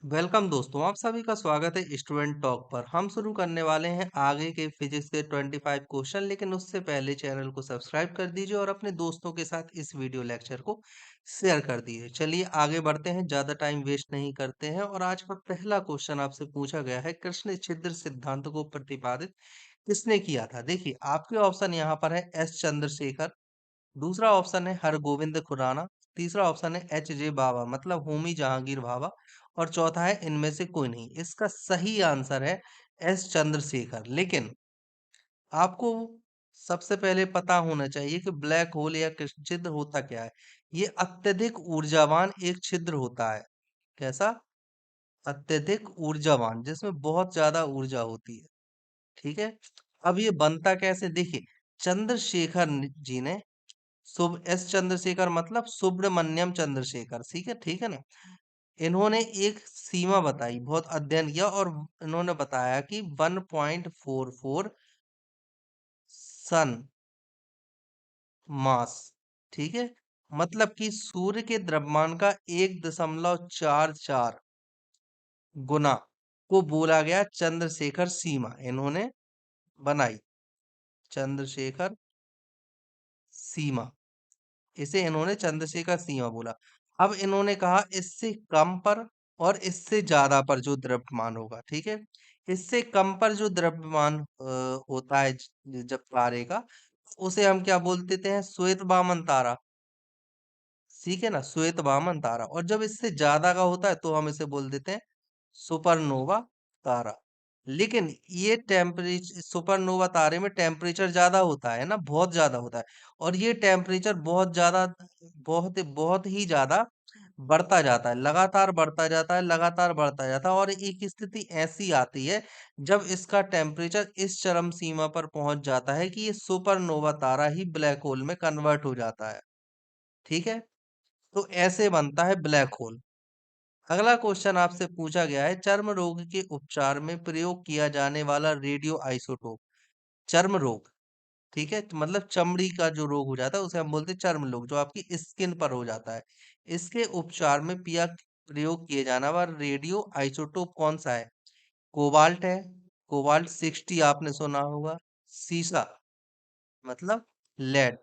Welcome दोस्तों, आप सभी का स्वागत है स्टूडेंट टॉक पर। हम शुरू करने वाले हैं आगे के फिजिक्स के 25 क्वेश्चन, लेकिन उससे पहले चैनल को सब्सक्राइब कर दीजिए और अपने दोस्तों के साथ इस वीडियो लेक्चर को शेयर कर दीजिए। चलिए आगे बढ़ते हैं, ज्यादा टाइम वेस्ट नहीं करते हैं। और आज का पहला क्वेश्चन आपसे पूछा गया है, कृष्ण छिद्र सिद्धांत को प्रतिपादित किसने किया था। देखिए आपके ऑप्शन यहाँ पर है एस चंद्रशेखर, दूसरा ऑप्शन है हरगोविंद खुराना, तीसरा ऑप्शन है एच जे बाबा मतलब होमी जहांगीर भाभा, और चौथा है इनमें से कोई नहीं। इसका सही आंसर है एस चंद्रशेखर। लेकिन आपको सबसे पहले पता होना चाहिए कि ब्लैक होल या कृष्ण छिद्र होता क्या है। ये अत्यधिक ऊर्जावान एक छिद्र होता है। कैसा? अत्यधिक ऊर्जावान, जिसमें बहुत ज्यादा ऊर्जा होती है। ठीक है। अब ये बनता कैसे, देखिए चंद्रशेखर जी ने, शुभ एस चंद्रशेखर मतलब सुब्रमण्यम चंद्रशेखर, ठीक है, ठीक है ना। इन्होंने एक सीमा बताई, बहुत अध्ययन किया और इन्होंने बताया कि 1.44 सन मास, ठीक है, मतलब कि सूर्य के द्रव्यमान का 1.44 गुना को बोला गया चंद्रशेखर सीमा। इन्होंने बनाई चंद्रशेखर सीमा, इसे इन्होंने चंद्रशेखर सीमा बोला। अब इन्होंने कहा इससे कम पर और इससे ज्यादा पर जो द्रव्यमान होगा, ठीक है, इससे कम पर जो द्रव्यमान होता है जब तारे का, उसे हम क्या बोल देते हैं, श्वेत वामन तारा। ठीक है ना, श्वेत वामन तारा। और जब इससे ज्यादा का होता है तो हम इसे बोल देते हैं सुपरनोवा तारा। लेकिन ये टेम्परेचर, सुपरनोवा तारे में टेम्परेचर ज्यादा होता है ना, बहुत ज्यादा होता है। और ये टेम्परेचर बहुत ज्यादा, बहुत बहुत ही ज्यादा बढ़ता जाता है, लगातार बढ़ता जाता है, लगातार बढ़ता जाता है। और एक स्थिति ऐसी आती है जब इसका टेम्परेचर इस चरम सीमा पर पहुंच जाता है कि ये सुपरनोवा तारा ही ब्लैक होल में कन्वर्ट हो जाता है। ठीक है, तो ऐसे बनता है ब्लैक होल। अगला क्वेश्चन आपसे पूछा गया है, चर्म रोग के उपचार में प्रयोग किया जाने वाला रेडियो आइसोटोप। चर्म रोग, ठीक है, तो मतलब चमड़ी का जो रोग हो जाता है उसे हम बोलते हैं चर्म रोग, जो आपकी स्किन पर हो जाता है। इसके उपचार में पिया प्रयोग किए जाने वाला रेडियो आइसोटोप कौन सा है? कोबाल्ट है, कोबाल्ट 60 आपने सुना होगा। सीसा मतलब लेड,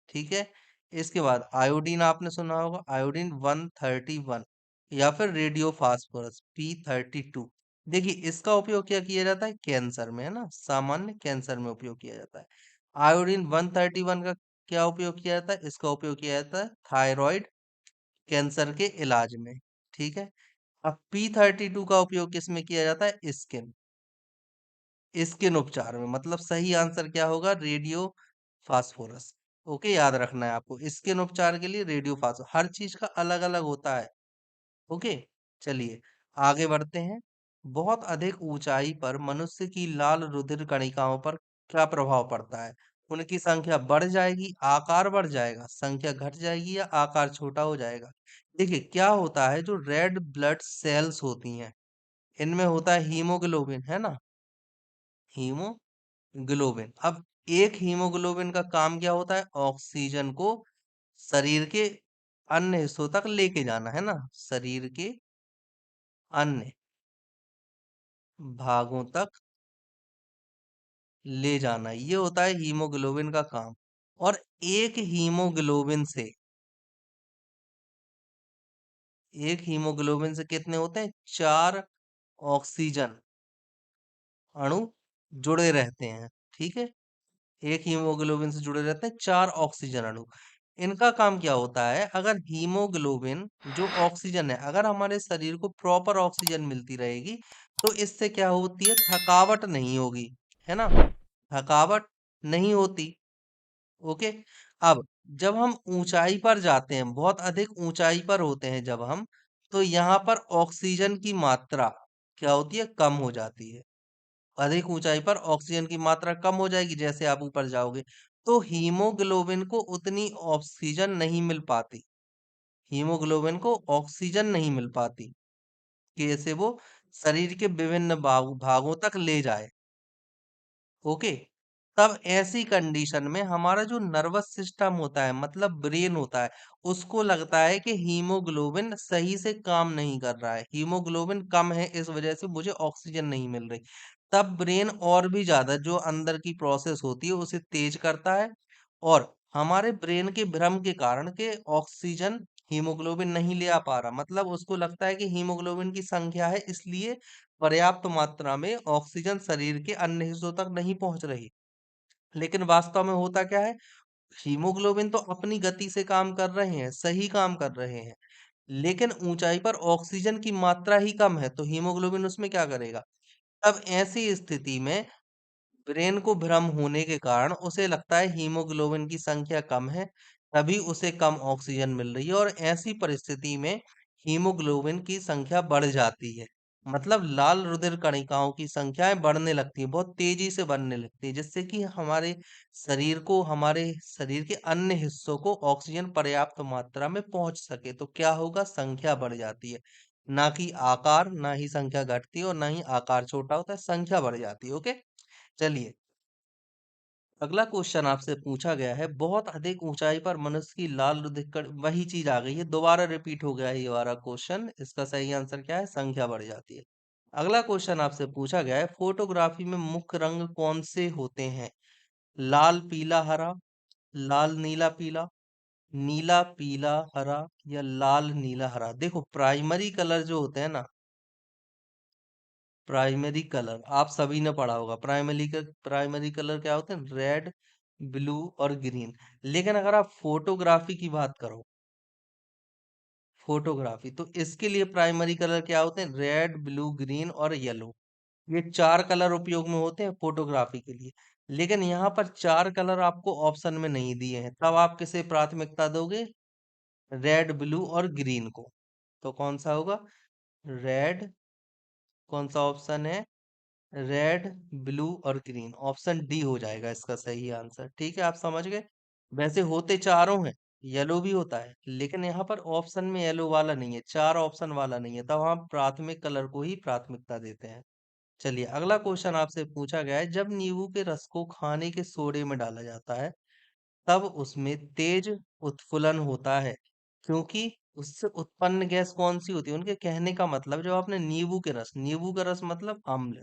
ठीक है। इसके बाद आयोडीन आपने सुना होगा, आयोडीन 131, या फिर रेडियो फास्फोरस P32। देखिए इसका उपयोग क्या किया जाता है, कैंसर में, है ना, सामान्य कैंसर में उपयोग किया जाता है। आयोडीन 131 का क्या उपयोग किया जाता है? इसका उपयोग किया जाता है थायराइड कैंसर के इलाज में। ठीक है। अब P32 का उपयोग किस में किया जाता है? स्किन, स्किन उपचार में। मतलब सही आंसर क्या होगा? Radio phosphorus. ओके, याद रखना है आपको, स्किन उपचार के लिए रेडियो फास्फोरस। हर चीज का अलग अलग होता है। ओके, चलिए आगे बढ़ते हैं। बहुत अधिक ऊंचाई पर मनुष्य की लाल रुधिर कणिकाओं पर क्या प्रभाव पड़ता है? उनकी संख्या बढ़ जाएगी, आकार बढ़ जाएगा, संख्या घट जाएगी, या आकार छोटा हो जाएगा? देखिए क्या होता है, जो रेड ब्लड सेल्स होती हैं, इनमें होता है हीमोग्लोबिन, है ना, हीमोग्लोबिन। अब एक हीमोग्लोबिन का काम क्या होता है? ऑक्सीजन को शरीर के अन्य हिस्सों तक लेके जाना, है ना, शरीर के अन्य भागों तक ले जाना, ये होता है हीमोग्लोबिन का काम। और एक हीमोग्लोबिन से, एक हीमोग्लोबिन से कितने होते हैं? 4 ऑक्सीजन अणु जुड़े रहते हैं। ठीक है, एक हीमोग्लोबिन से जुड़े रहते हैं 4 ऑक्सीजन अणु। इनका काम क्या होता है, अगर हीमोग्लोबिन जो ऑक्सीजन है, अगर हमारे शरीर को प्रॉपर ऑक्सीजन मिलती रहेगी तो इससे क्या होती है, थकावट नहीं होगी, है ना, थकावट नहीं होती। ओके। अब जब हम ऊंचाई पर जाते हैं, बहुत अधिक ऊंचाई पर होते हैं जब हम, तो यहाँ पर ऑक्सीजन की मात्रा क्या होती है, कम हो जाती है। अधिक ऊंचाई पर ऑक्सीजन की मात्रा कम हो जाएगी, जैसे आप ऊपर जाओगे तो हीमोग्लोबिन को उतनी ऑक्सीजन नहीं मिल पाती, हीमोग्लोबिन को ऑक्सीजन नहीं मिल पाती कि ऐसे वो शरीर के विभिन्न भागों तक ले जाए। ओके। तब ऐसी कंडीशन में हमारा जो नर्वस सिस्टम होता है मतलब ब्रेन होता है, उसको लगता है कि हीमोग्लोबिन सही से काम नहीं कर रहा है, हीमोग्लोबिन कम है, इस वजह से मुझे ऑक्सीजन नहीं मिल रही। तब ब्रेन और भी ज्यादा जो अंदर की प्रोसेस होती है उसे तेज करता है, और हमारे ब्रेन के भ्रम के कारण के ऑक्सीजन हीमोग्लोबिन नहीं ले आ पा रहा, मतलब उसको लगता है कि हीमोग्लोबिन की संख्या है, इसलिए पर्याप्त मात्रा में ऑक्सीजन शरीर के अन्य हिस्सों तक नहीं पहुंच रही। लेकिन वास्तव में होता क्या है, हीमोग्लोबिन तो अपनी गति से काम कर रहे हैं, सही काम कर रहे हैं, लेकिन ऊंचाई पर ऑक्सीजन की मात्रा ही कम है, तो हीमोग्लोबिन उसमें क्या करेगा। अब ऐसी स्थिति में ब्रेन को भ्रम होने के कारण उसे लगता है हीमोग्लोबिन की संख्या कम है, तभी उसे कम ऑक्सीजन मिल रही है, और ऐसी परिस्थिति में हीमोग्लोबिन की संख्या बढ़ जाती है। मतलब लाल रुधिर कणिकाओं की संख्याएं बढ़ने लगती है, बहुत तेजी से बढ़ने लगती है, जिससे कि हमारे शरीर के अन्य हिस्सों को ऑक्सीजन पर्याप्त मात्रा में पहुंच सके, तो क्या होगा, संख्या बढ़ जाती है। ना कि आकार, ना ही संख्या घटती है और ना ही आकार छोटा होता है, संख्या बढ़ जाती है। ओके, चलिए अगला क्वेश्चन आपसे पूछा गया है, बहुत अधिक ऊंचाई पर मनुष्य की लाल रुधिर वही चीज आ गई है, दोबारा रिपीट हो गया है ये वाला क्वेश्चन। इसका सही आंसर क्या है, संख्या बढ़ जाती है। अगला क्वेश्चन आपसे पूछा गया है, फोटोग्राफी में मुख्य रंग कौन से होते हैं, लाल पीला हरा, लाल नीला पीला, नीला पीला हरा, या लाल नीला हरा। देखो प्राइमरी कलर जो होते हैं ना, प्राइमरी कलर आप सभी ने पढ़ा होगा, प्राइमरी कलर क्या होते हैं, रेड, ब्लू और ग्रीन। लेकिन अगर आप फोटोग्राफी की बात करो, फोटोग्राफी, तो इसके लिए प्राइमरी कलर क्या होते हैं, रेड, ब्लू, ग्रीन और येलो। ये चार कलर उपयोग में होते हैं फोटोग्राफी के लिए। लेकिन यहाँ पर चार कलर आपको ऑप्शन में नहीं दिए हैं, तब आप किसे प्राथमिकता दोगे, रेड, ब्लू और ग्रीन को। तो कौन सा होगा, रेड, कौन सा ऑप्शन है, रेड, ब्लू और ग्रीन, ऑप्शन डी हो जाएगा इसका सही आंसर। ठीक है, आप समझ गए। वैसे होते चारों हैं, येलो भी होता है, लेकिन यहाँ पर ऑप्शन में येलो वाला नहीं है, चार ऑप्शन वाला नहीं है, तब हम प्राथमिक कलर को ही प्राथमिकता देते हैं। चलिए अगला क्वेश्चन आपसे पूछा गया है, जब नींबू के रस को खाने के सोडे में डाला जाता है, तब उसमें तेज उत्फुलन होता है, क्योंकि उससे उत्पन्न गैस कौन सी होती है। उनके कहने का मतलब, जो आपने नींबू का रस मतलब अम्ल,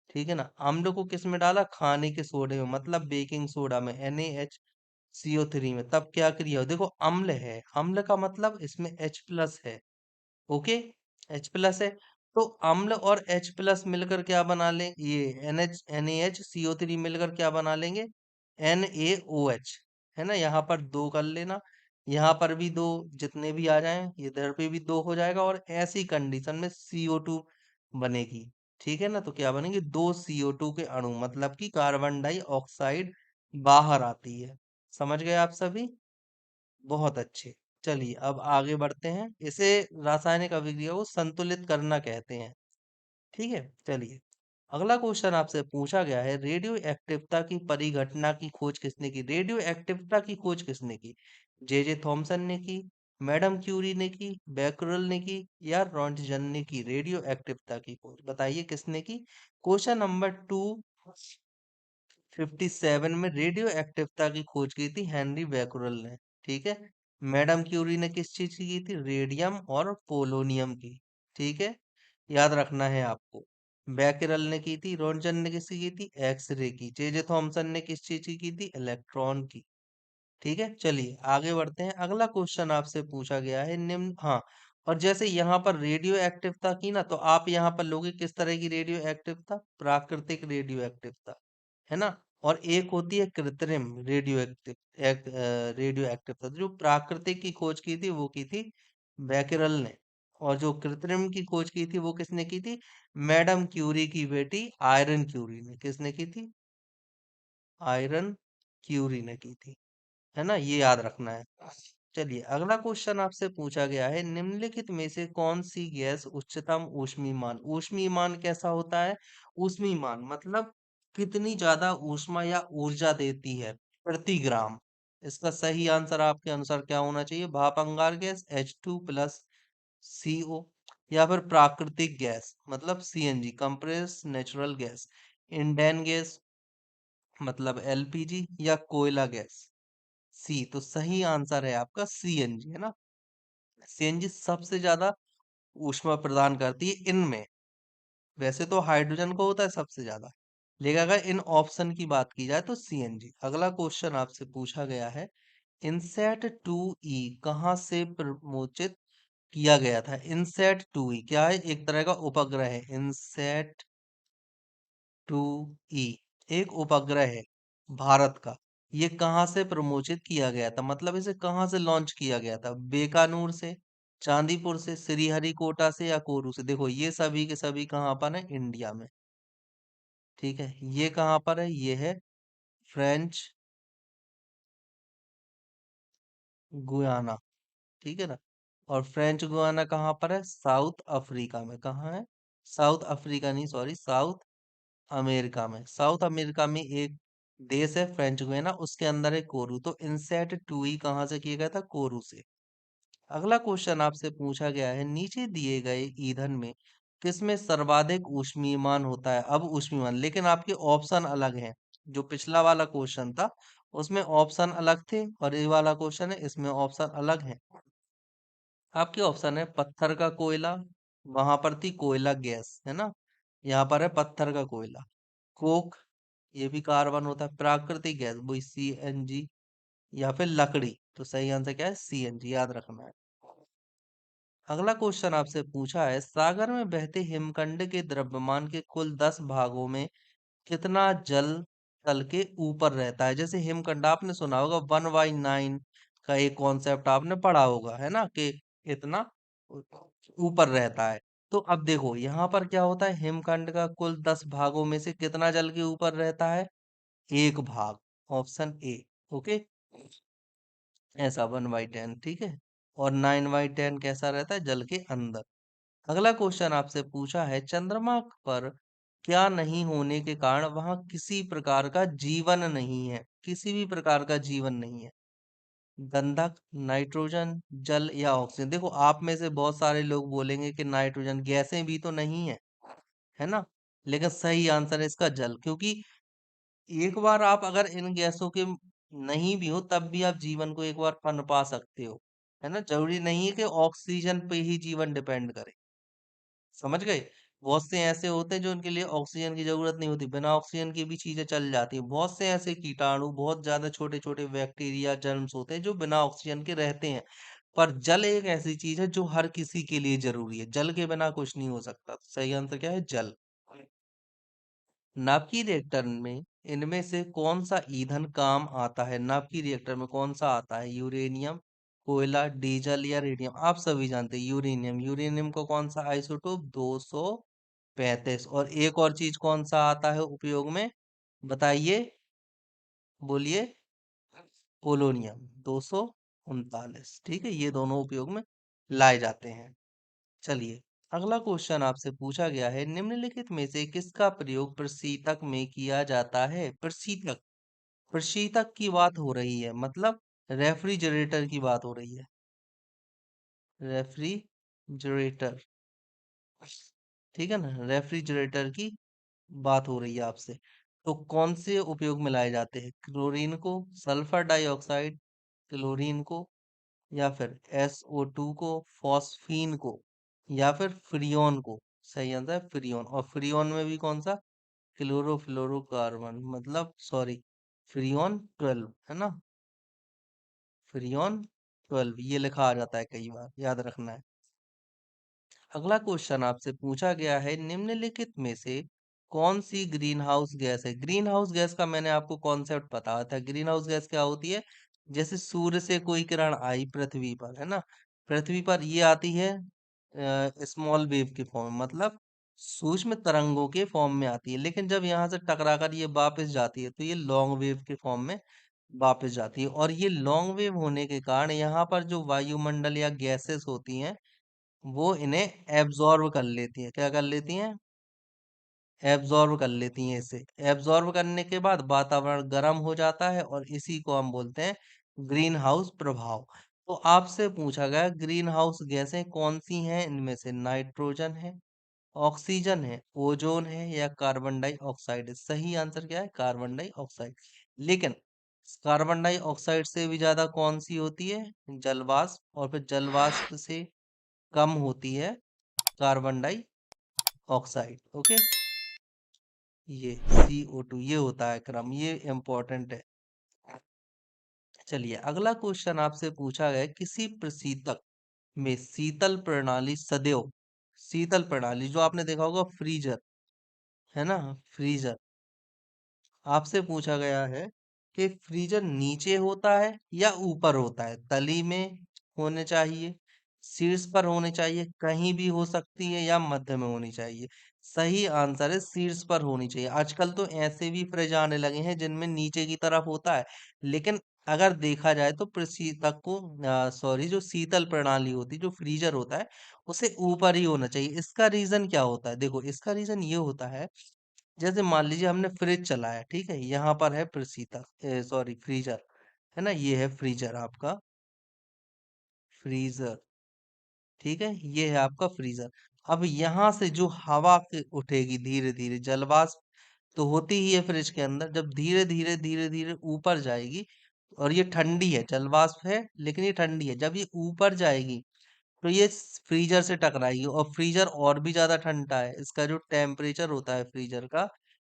ठीक है ना, अम्ल को किस में डाला, खाने के सोडे में, मतलब बेकिंग सोडा में, NaHCO3 में, तब क्या क्रिया हो, देखो अम्ल है, अम्ल का मतलब इसमें H+ है। ओके, H+ है, तो अम्ल और H+ मिलकर क्या बना लें, ये NaHCO3 मिलकर क्या बना लेंगे, NaOH, है ना, यहाँ पर दो कर लेना, यहाँ पर भी दो, जितने भी आ जाएं इधर पे भी दो हो जाएगा, और ऐसी कंडीशन में CO2 बनेगी। ठीक है ना, तो क्या बनेंगे, दो CO2 के अणु, मतलब कि कार्बन डाइऑक्साइड बाहर आती है। समझ गए आप सभी, बहुत अच्छे। चलिए अब आगे बढ़ते हैं, इसे रासायनिक अभिक्रिया को संतुलित करना कहते हैं। ठीक है, चलिए अगला क्वेश्चन आपसे पूछा गया है, रेडियो एक्टिवता की परिघटना की खोज किसने की, रेडियो एक्टिवता की खोज किसने की, J.J. थॉमसन ने की, मैडम क्यूरी ने की, बैकरल ने की, या रॉन्टजन ने की, रेडियो एक्टिवता की खोज बताइए किसने की। क्वेश्चन नंबर 257 में रेडियो एक्टिवता की खोज की थी हेनरी बैकरल ने। ठीक है, मैडम क्यूरी ने किस चीज की थी, रेडियम और पोलोनियम की। ठीक है, याद रखना है आपको। बैकरल ने की थी, रॉन्टजन ने किसकी की थी, एक्सरे की। J.J. थॉमसन ने किस चीज की थी, इलेक्ट्रॉन की। ठीक है, चलिए आगे बढ़ते हैं, अगला क्वेश्चन आपसे पूछा गया है, निम्न, हाँ, और जैसे यहाँ पर रेडियो एक्टिवता की ना, तो आप यहाँ पर लोगे किस तरह की रेडियो एक्टिवता, प्राकृतिक रेडियो एक्टिवता, है ना, और एक होती है कृत्रिम रेडियो एक्टिव, रेडियो एक्टिवता। जो प्राकृतिक की खोज की थी वो की थी बैकरल ने, और जो कृत्रिम की खोज की थी वो किसने की थी, मैडम क्यूरी की बेटी आयरन क्यूरी ने। किसने की थी, आयरन क्यूरी ने की थी, है ना, ये याद रखना है। चलिए अगला क्वेश्चन आपसे पूछा गया है, निम्नलिखित में से कौन सी गैस उच्चतम ऊष्मीमान, ऊष्मीमान कैसा होता है, ऊष्मीमान मतलब कितनी ज्यादा ऊष्मा या ऊर्जा देती है प्रति ग्राम। इसका सही आंसर आपके अनुसार क्या होना चाहिए, भाप अंगार गैस H2+CO, या फिर प्राकृतिक गैस मतलब CNG, compress natural gas, Indane gas, मतलब एलपीजी या कोयला गैस। सी, तो सही आंसर है आपका सीएनजी, है ना। सीएनजी सबसे ज्यादा ऊष्मा प्रदान करती है इनमें। वैसे तो हाइड्रोजन को होता है सबसे ज्यादा, लेकिन अगर इन ऑप्शन की बात की जाए तो सीएनजी। अगला क्वेश्चन आपसे पूछा गया है, इनसेट 2E कहाँ से प्रमोचित किया गया था। इनसेट 2E क्या है, एक तरह का उपग्रह है। इनसेट 2E एक उपग्रह है भारत का। ये कहाँ से प्रमोचित किया गया था, मतलब इसे कहाँ से लॉन्च किया गया था। बीकानेर से, चांदीपुर से, श्रीहरिकोटा से या कोरू से। देखो ये सभी के सभी कहाँ पर है, इंडिया में। ठीक है, ये कहाँ पर है, ये है फ्रेंच गुयाना। ठीक है ना। और फ्रेंच गुयाना कहाँ पर है, साउथ अफ्रीका में। कहाँ है, साउथ अफ्रीका नहीं, सॉरी, साउथ अमेरिका में। साउथ अमेरिका में एक देश है फ्रेंच गुयाना, उसके अंदर है कोरू। तो इनसेट 2E कहाँ से किया गया था, कोरू से। अगला क्वेश्चन आपसे पूछा गया है, नीचे दिए गए ईंधन में किसमें सर्वाधिक ऊष्मीयमान होता है। अब ऊष्मीयमान, लेकिन आपके ऑप्शन अलग हैं। जो पिछला वाला क्वेश्चन था उसमें ऑप्शन अलग थे, और ये वाला क्वेश्चन है इसमें ऑप्शन अलग है। आपके ऑप्शन है पत्थर का कोयला, वहां पर थी कोयला गैस, है ना। यहाँ पर है पत्थर का कोयला। कोक, ये भी कार्बन होता है। प्राकृतिक गैस वही सीएनजी, या फिर लकड़ी। तो सही आंसर क्या है, सीएनजी, याद रखना है। अगला क्वेश्चन आपसे पूछा है, सागर में बहते हिमखंड के द्रव्यमान के कुल 10 भागों में कितना जल तल के ऊपर रहता है। जैसे हिमखंड आपने सुना होगा, 1/9 का एक कॉन्सेप्ट आपने पढ़ा होगा, है ना, कि इतना ऊ- ऊपर रहता है। तो अब देखो यहाँ पर क्या होता है, हिमखंड का कुल 10 भागों में से कितना जल के ऊपर रहता है, एक भाग। Option A. ओके, ऐसा 1/10, ठीक है। और 9/10 कैसा रहता है, जल के अंदर। अगला क्वेश्चन आपसे पूछा है, चंद्रमा पर क्या नहीं होने के कारण वहां किसी प्रकार का जीवन नहीं है। किसी भी प्रकार का जीवन नहीं है। गंधक, नाइट्रोजन, जल या ऑक्सीजन। देखो आप में से बहुत सारे लोग बोलेंगे कि नाइट्रोजन, गैसें भी तो नहीं है, है ना। लेकिन सही आंसर है इसका जल, क्योंकि एक बार आप अगर इन गैसों के नहीं भी हो तब भी आप जीवन को एक बार पनपा सकते हो, है ना। जरूरी नहीं है कि ऑक्सीजन पे ही जीवन डिपेंड करे, समझ गए। बहुत से ऐसे होते हैं जो उनके लिए ऑक्सीजन की जरूरत नहीं होती, बिना ऑक्सीजन की भी चीजें चल जाती है। बहुत से ऐसे कीटाणु, बहुत ज्यादा छोटे छोटे बैक्टीरिया, जर्म्स होते हैं जो बिना ऑक्सीजन के रहते हैं। पर जल एक ऐसी चीज है जो हर किसी के लिए जरूरी है। जल के बिना कुछ नहीं हो सकता। तो सही आंसर क्या है, जल। नाभिकीय रिएक्टर में इनमें से कौन सा ईंधन काम आता है। नाभिकीय रिएक्टर में कौन सा आता है, यूरेनियम, कोयला, डीजल या रेडियम। आप सभी जानते हैं यूरेनियम। यूरेनियम को कौन सा आइसोटोप, 235। और एक और चीज कौन सा आता है उपयोग में, बताइए, बोलिए। पोलोनियम, 239। ठीक है, ये दोनों उपयोग में लाए जाते हैं। चलिए, अगला क्वेश्चन आपसे पूछा गया है, निम्नलिखित में से किसका प्रयोग प्रशीतक में किया जाता है। प्रशीतक, प्रशीतक की बात हो रही है, मतलब रेफ्रिजरेटर की बात हो रही है। रेफ्रिजरेटर, ठीक है ना, रेफ्रिजरेटर की बात हो रही है आपसे। तो कौन से उपयोग में लाए जाते हैं, क्लोरीन को, सल्फर डाइऑक्साइड, क्लोरीन को, या फिर SO2 को, फॉस्फीन को, या फिर फ्रियोन को। सही आंसर है फ्रियोन। और फ्रियोन में भी कौन सा, क्लोरोफ्लोरोकार्बन, मतलब सॉरी, फ्रियोन 12, है ना। फ्रियोन 12 ये लिखा आ जाता है कई बार, याद रखना है। अगला क्वेश्चन आपसे पूछा गया है, निम्नलिखित में से कौन सी ग्रीन हाउस गैस है। ग्रीन हाउस गैस का मैंने आपको कॉन्सेप्ट बताया था। ग्रीन हाउस गैस क्या होती है, जैसे सूर्य से कोई किरण आई पृथ्वी पर, है ना, पृथ्वी पर ये आती है स्मॉल वेव के फॉर्म में, मतलब सूक्ष्म तरंगों के फॉर्म में आती है। लेकिन जब यहाँ से टकराकर ये वापस जाती है तो ये लॉन्ग वेव के फॉर्म में वापस जाती है। और ये लॉन्ग वेव होने के कारण यहाँ पर जो वायुमंडल या गैसेस होती हैं वो इन्हें एब्जॉर्ब कर लेती हैं। क्या कर लेती हैं, एब्जॉर्ब कर लेती हैं इसे। एब्जॉर्ब करने के बाद वातावरण गर्म हो जाता है, और इसी को हम बोलते हैं ग्रीन हाउस प्रभाव। तो आपसे पूछा गया ग्रीन हाउस गैसें कौन सी हैं, इनमें से नाइट्रोजन है, ऑक्सीजन है, ओजोन है, या कार्बन डाइऑक्साइड है? सही आंसर क्या है? Carbon dioxide. लेकिन कार्बन डाइऑक्साइड से भी ज्यादा कौन सी होती है? जलवाष्प, और फिर जलवाष्प से कम होती है कार्बन डाइऑक्साइड। ओके, ये CO2, ये होता है क्रम, ये इंपॉर्टेंट है। चलिए, अगला क्वेश्चन आपसे पूछा गया है, किसी प्रशीतक में शीतल प्रणाली सदैव, शीतल प्रणाली जो आपने देखा होगा फ्रीजर, है ना, फ्रीजर, आपसे पूछा गया है कि फ्रीजर नीचे होता है या ऊपर होता है? तली में होने चाहिए, शीर्ष पर होने चाहिए, कहीं भी हो सकती है, या मध्य में होनी चाहिए? सही आंसर है शीर्ष पर होनी चाहिए। आजकल तो ऐसे भी फ्रिज आने लगे हैं जिनमें नीचे की तरफ होता है, लेकिन अगर देखा जाए तो प्रशीतक को, सॉरी, जो शीतल प्रणाली होती है, जो फ्रीजर होता है, उसे ऊपर ही होना चाहिए। इसका रीजन क्या होता है? देखो, इसका रीजन ये होता है, जैसे मान लीजिए हमने फ्रिज चलाया, ठीक है, यहाँ पर है प्रशीतक, सॉरी, फ्रीजर, है ना, ये है फ्रीजर आपका, फ्रीजर, ठीक है, ये है आपका फ्रीजर। अब यहाँ से जो हवा उठेगी धीरे धीरे, जलवाष्प तो होती ही है फ्रिज के अंदर, जब धीरे धीरे धीरे धीरे ऊपर जाएगी, और ये ठंडी है, जलवाष्प है लेकिन ये ठंडी है, जब ये ऊपर जाएगी तो ये फ्रीजर से टकराएगी, और फ्रीजर और भी ज्यादा ठंडा है, इसका जो टेम्परेचर होता है फ्रीजर का,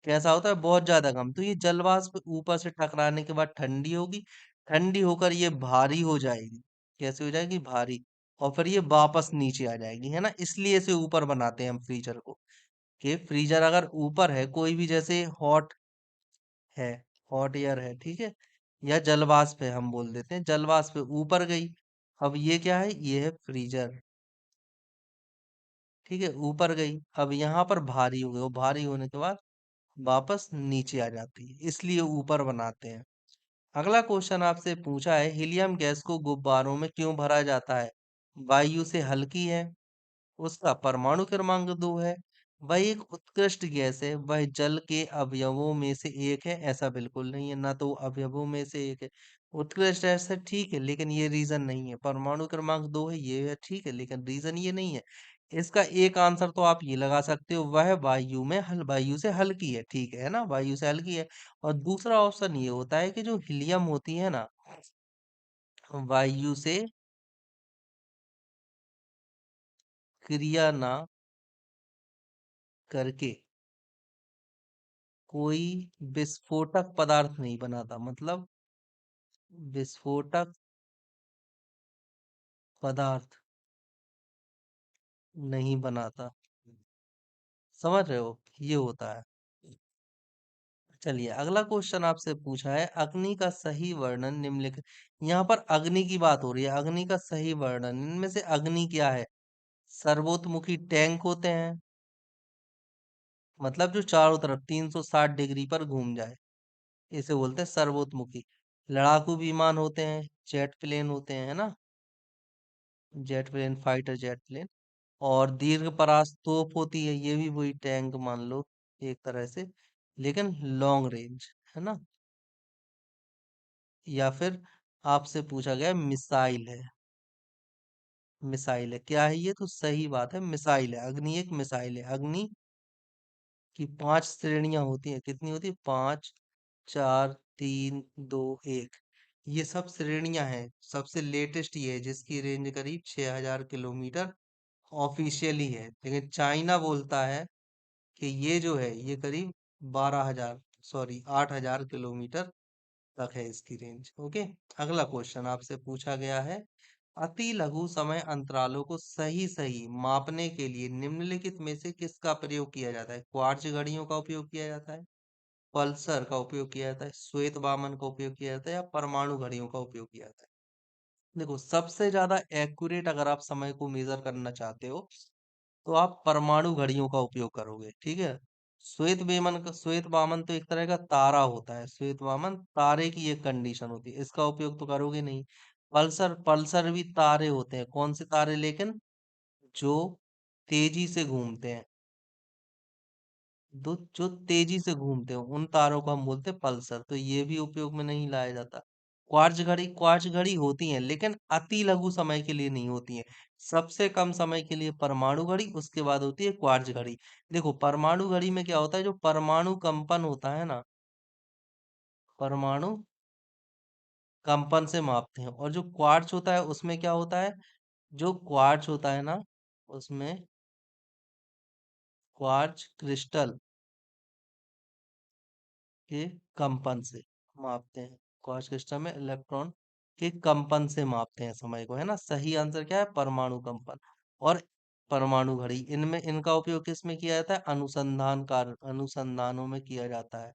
कैसा होता है? बहुत ज्यादा कम। तो ये जलवाष्प ऊपर से टकराने के बाद ठंडी होगी, ठंडी होकर ये भारी हो जाएगी। कैसे हो जाएगी? भारी। और फिर ये वापस नीचे आ जाएगी, है ना, इसलिए इसे ऊपर बनाते हैं हम फ्रीजर को, कि फ्रीजर अगर ऊपर है, कोई भी, जैसे हॉट है, हॉट एयर है, ठीक है, या जलवाष्प है, हम बोल देते हैं जलवाष्प ऊपर गई, अब ये क्या है? ये है फ्रीजर, ठीक है, ऊपर गई, अब यहाँ पर भारी हो गई, वो भारी होने के बाद वापस नीचे आ जाती है, इसलिए ऊपर बनाते हैं। अगला क्वेश्चन आपसे पूछा है, हीलियम गैस को गुब्बारों में क्यों भरा जाता है? वायु से हल्की है, उसका परमाणु क्रमांक 2 है, वह एक उत्कृष्ट गैस है, वह जल के अवयवों में से एक है? ऐसा बिल्कुल नहीं है, ना तो अवयवों में से एक है। उत्कृष्ट ऐसा ठीक है, लेकिन ये रीजन नहीं है। परमाणु क्रमांक 2 है, ये है, ठीक है, लेकिन रीजन ये नहीं है। इसका एक आंसर तो आप ये लगा सकते हो, वह वायु से हल्की है, ठीक है ना, वायु से हल्की है। और दूसरा ऑप्शन ये होता है कि जो हीलियम होती है ना, वायु से क्रिया ना करके कोई विस्फोटक पदार्थ नहीं बनाता, मतलब विस्फोटक पदार्थ नहीं बनाता। समझ रहे हो? ये होता है। चलिए, अगला क्वेश्चन आपसे पूछा है, अग्नि का सही वर्णन निम्नलिखित, यहाँ पर अग्नि की बात हो रही है, अग्नि का सही वर्णन, इनमें से अग्नि क्या है? सर्वोत्मुखी टैंक होते हैं, मतलब जो चारों तरफ 360 डिग्री पर घूम जाए, इसे बोलते हैं सर्वोत्मुखी। लड़ाकू विमान होते हैं, जेट प्लेन होते हैं, है ना, jet plane, fighter jet plane. और दीर्घ परास तोप होती है, ये भी वही टैंक मान लो एक तरह से, लेकिन लॉन्ग रेंज, है ना। या फिर आपसे पूछा गया मिसाइल है, मिसाइल है, क्या है ये? तो सही बात है, मिसाइल है, अग्नि एक मिसाइल है। अग्नि की 5 श्रेणियां होती हैं, कितनी होती है? 5, 4, 3, 2, 1, ये सब श्रेणियां हैं। सबसे लेटेस्ट ये है जिसकी रेंज करीब 6000 किलोमीटर ऑफिशियली है, लेकिन चाइना बोलता है कि ये जो है ये करीब 12,000, सॉरी, 8,000 किलोमीटर तक है इसकी रेंज। ओके, अगला क्वेश्चन आपसे पूछा गया है, अति लघु समय अंतरालों को सही सही मापने के लिए निम्नलिखित में से किसका प्रयोग किया जाता है? क्वार्ट्ज घड़ियों का उपयोग किया जाता है, पल्सर का उपयोग किया जाता है, श्वेत वामन का उपयोग किया जाता है, या परमाणु घड़ियों का उपयोग किया जाता है? देखो, सबसे ज्यादा एक्यूरेट अगर आप समय को मेजर करना चाहते हो तो आप परमाणु घड़ियों का उपयोग करोगे, ठीक है। श्वेत वामन तो एक तरह का तारा होता है, श्वेत वामन तारे की एक कंडीशन होती है, इसका उपयोग तो करोगे नहीं। पल्सर, पल्सर भी तारे होते हैं, कौन से तारे? लेकिन जो तेजी से घूमते हैं, जो तेजी से घूमते हैं, उन तारों को हम बोलते हैं पल्सर, तो ये भी उपयोग में नहीं लाया जाता। क्वार्ट्ज घड़ी होती हैं, लेकिन अति लघु समय के लिए नहीं होती हैं। सबसे कम समय के लिए परमाणु घड़ी, उसके बाद होती है क्वार्ट्ज घड़ी। देखो परमाणु घड़ी में क्या होता है, जो परमाणु कंपन होता है ना, परमाणु कंपन से मापते हैं। और जो क्वार्ट्ज होता है उसमें क्या होता है, जो क्वार्ट्ज होता है ना, उसमें क्वार्ट्ज क्रिस्टल के कंपन से मापते हैं। क्वार्ट्ज क्रिस्टल में इलेक्ट्रॉन के कंपन से मापते हैं समय को, है ना। सही आंसर क्या है, परमाणु कंपन। और परमाणु घड़ी, इनमें इनका उपयोग किस में किया जाता है, अनुसंधान कार्य, अनुसंधानों में किया जाता है।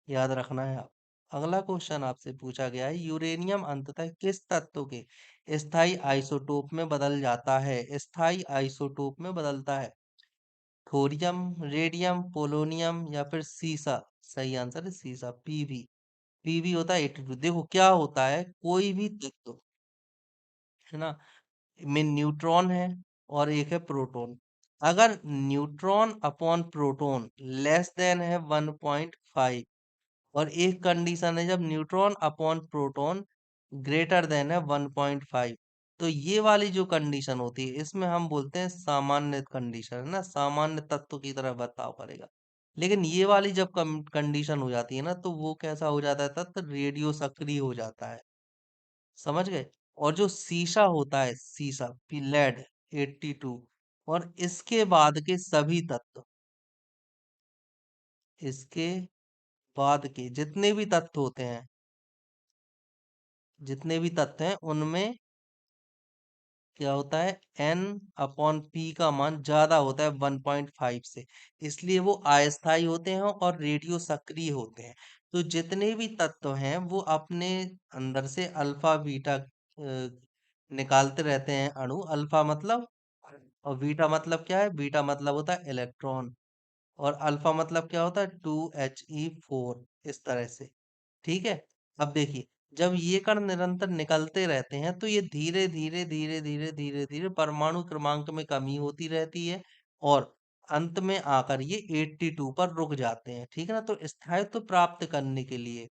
याद रखना है आप। अगला क्वेश्चन आपसे पूछा गया है, यूरेनियम अंततः किस तत्व के स्थायी आइसोटोप में बदल जाता है, स्थायी आइसोटोप में बदलता है। थोरियम, रेडियम, पोलोनियम या फिर सीसा। सही आंसर है सीसा, पीवी। पीवी होता है 82। देखो क्या होता है, कोई भी तत्व, है ना, में न्यूट्रॉन है और एक है प्रोटॉन। अगर neutron upon proton less than है 1.5, और एक कंडीशन है जब neutron upon proton greater than है 1.5, तो ये वाली जो कंडीशन होती है इसमें हम बोलते हैं सामान्य कंडीशन, है ना, सामान्य तत्व की तरह बर्ताव करेगा। लेकिन ये वाली जब कंडीशन हो जाती है ना, तो वो कैसा हो जाता है, तत्व रेडियो सक्रिय हो जाता है। समझ गए। और जो शीशा होता है, शीशा लेड 82, और इसके बाद के सभी तत्व, इसके बाद के जितने भी तत्व होते हैं, जितने भी तत्व हैं उनमें क्या होता है, एन अपॉन पी का मान ज्यादा होता है 1.5 से। इसलिए वो अस्थायी होते हैं और रेडियो सक्रिय होते हैं। तो जितने भी तत्व हैं वो अपने अंदर से अल्फा बीटा निकालते रहते हैं अणु। अल्फा मतलब, और बीटा मतलब क्या है, बीटा मतलब होता है इलेक्ट्रॉन, और अल्फा मतलब क्या होता है 2He4, इस तरह से। ठीक है। अब देखिए, जब ये कण निरंतर निकलते रहते हैं तो ये धीरे धीरे धीरे धीरे धीरे धीरे परमाणु क्रमांक में कमी होती रहती है, और अंत में आकर ये 82 पर रुक जाते हैं। ठीक है ना। तो स्थायित्व प्राप्त करने के लिए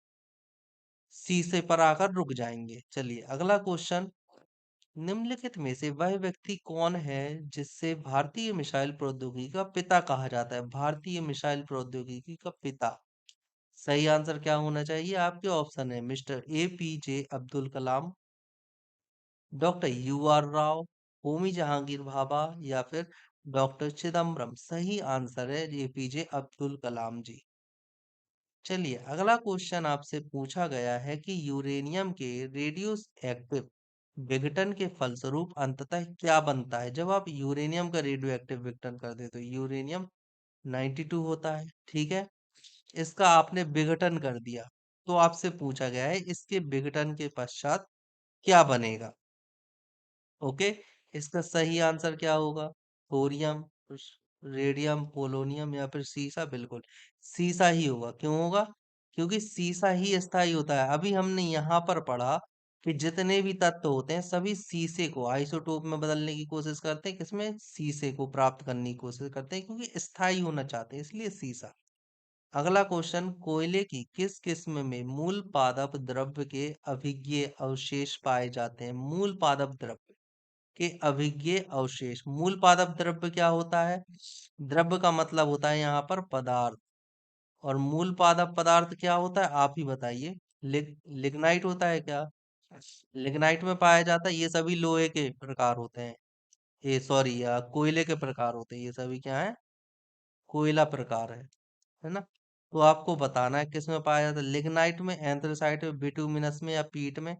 शीशे पर आकर रुक जाएंगे। चलिए अगला क्वेश्चन, निम्नलिखित में से वह व्यक्ति कौन है जिससे भारतीय मिसाइल प्रौद्योगिकी का पिता कहा जाता है, भारतीय मिसाइल प्रौद्योगिकी का पिता। सही आंसर क्या होना चाहिए, आपके ऑप्शन है mister APJ Abdul Kalam, doctor UR Rao, Homi Jahangir Bhabha, या फिर डॉक्टर चिदम्बरम। सही आंसर है APJ अब्दुल कलाम जी। चलिए अगला क्वेश्चन आपसे पूछा गया है कि यूरेनियम के रेडियो एक्टिव विघटन के फलस्वरूप अंततः क्या बनता है। जब आप यूरेनियम का रेडियो एक्टिव विघटन कर दे तो यूरेनियम 92 होता है। ठीक है। इसका आपने विघटन कर दिया, तो आपसे पूछा गया है इसके विघटन के पश्चात क्या बनेगा। ओके। इसका सही आंसर क्या होगा, थोरियम, रेडियम, पोलोनियम या फिर सीसा। बिल्कुल सीसा ही होगा। क्यों होगा, क्योंकि सीसा ही स्थायी होता है। अभी हमने यहाँ पर पढ़ा कि जितने भी तत्व होते हैं सभी सीसे को आइसोटोप में बदलने की कोशिश करते हैं, किसमें, सीसे को प्राप्त करने की कोशिश करते हैं, क्योंकि स्थायी होना चाहते हैं, इसलिए सीसा। अगला क्वेश्चन, कोयले की किस किस्म में मूल पादप द्रव्य के अभिज्ञ अवशेष पाए जाते हैं। मूल पादप द्रव्य के अभिज्ञ अवशेष। मूल पादप द्रव्य क्या होता है, द्रव्य का मतलब होता है यहाँ पर पदार्थ, और मूल पादप पदार्थ क्या होता है आप ही बताइए। लिग्नाइट होता है क्या, लिग्नाइट में पाया जाता है। ये सभी लोहे के प्रकार होते हैं, ये सॉरी कोयले के प्रकार होते हैं, ये सभी क्या है, कोयला प्रकार है ना। तो आपको बताना है किस में पाया जाता है, लिग्नाइट में, एंथ्रेसाइट में, बिटुमिनस में, या पीट में।